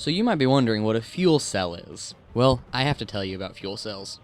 So you might be wondering what a fuel cell is. Well, I have to tell you about fuel cells.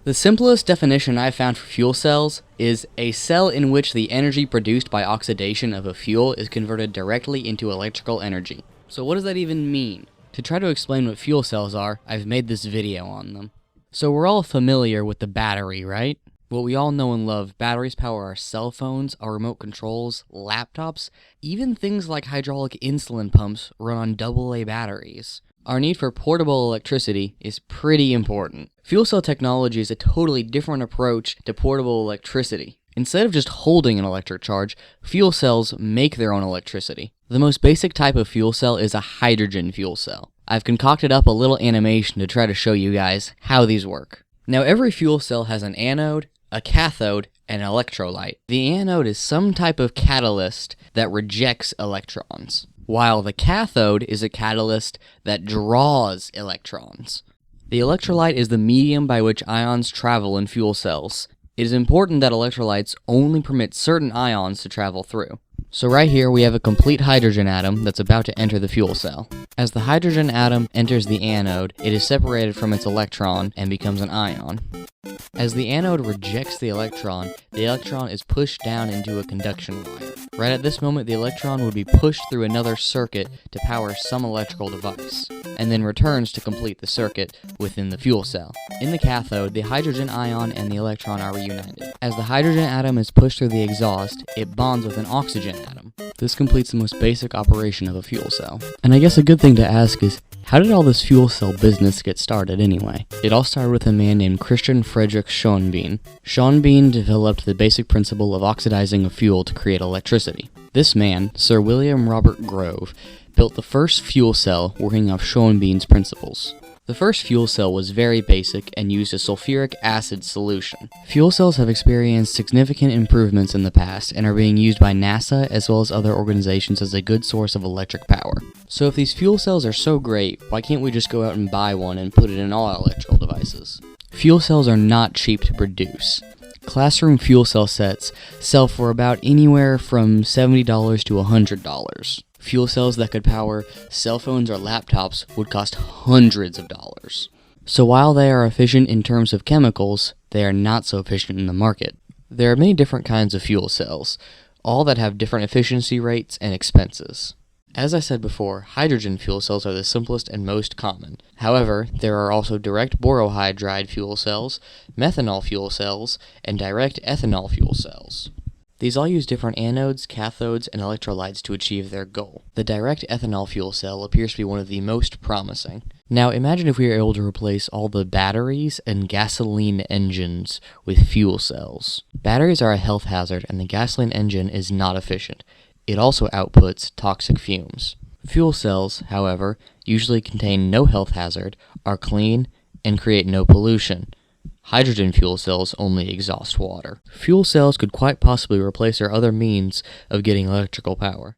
The simplest definition I've found for fuel cells is a cell in which the energy produced by oxidation of a fuel is converted directly into electrical energy. So what does that even mean? To try to explain what fuel cells are, I've made this video on them. So we're all familiar with the battery, right? What we all know and love, batteries power our cell phones, our remote controls, laptops, even things like hydraulic insulin pumps run on AA batteries. Our need for portable electricity is pretty important. Fuel cell technology is a totally different approach to portable electricity. Instead of just holding an electric charge, fuel cells make their own electricity. The most basic type of fuel cell is a hydrogen fuel cell. I've concocted up a little animation to try to show you guys how these work. Now every fuel cell has an anode, a cathode, and an electrolyte. The anode is some type of catalyst that rejects electrons, while the cathode is a catalyst that draws electrons. The electrolyte is the medium by which ions travel in fuel cells. It is important that electrolytes only permit certain ions to travel through. So right here we have a complete hydrogen atom that's about to enter the fuel cell. As the hydrogen atom enters the anode, it is separated from its electron and becomes an ion. As the anode rejects the electron is pushed down into a conduction wire. Right at this moment, the electron would be pushed through another circuit to power some electrical device, and then returns to complete the circuit within the fuel cell. In the cathode, the hydrogen ion and the electron are reunited. As the hydrogen atom is pushed through the exhaust, it bonds with an oxygen atom. This completes the most basic operation of a fuel cell. And I guess a good thing to ask is, how did all this fuel cell business get started anyway? It all started with a man named Christian Friedrich Schonbein. Schonbein developed the basic principle of oxidizing a fuel to create electricity. This man, Sir William Robert Grove, built the first fuel cell working off Schonbein's principles. The first fuel cell was very basic and used a sulfuric acid solution. Fuel cells have experienced significant improvements in the past and are being used by NASA as well as other organizations as a good source of electric power. So if these fuel cells are so great, why can't we just go out and buy one and put it in all our electrical devices? Fuel cells are not cheap to produce. Classroom fuel cell sets sell for about anywhere from $70 to $100. Fuel cells that could power cell phones or laptops would cost hundreds of dollars. So while they are efficient in terms of chemicals, they are not so efficient in the market. There are many different kinds of fuel cells, all that have different efficiency rates and expenses. As I said before, hydrogen fuel cells are the simplest and most common. However, there are also direct borohydride fuel cells, methanol fuel cells, and direct ethanol fuel cells. These all use different anodes, cathodes, and electrolytes to achieve their goal. The direct ethanol fuel cell appears to be one of the most promising. Now imagine if we were able to replace all the batteries and gasoline engines with fuel cells. Batteries are a health hazard and the gasoline engine is not efficient. It also outputs toxic fumes. Fuel cells, however, usually contain no health hazard, are clean, and create no pollution. Hydrogen fuel cells only exhaust water. Fuel cells could quite possibly replace our other means of getting electrical power.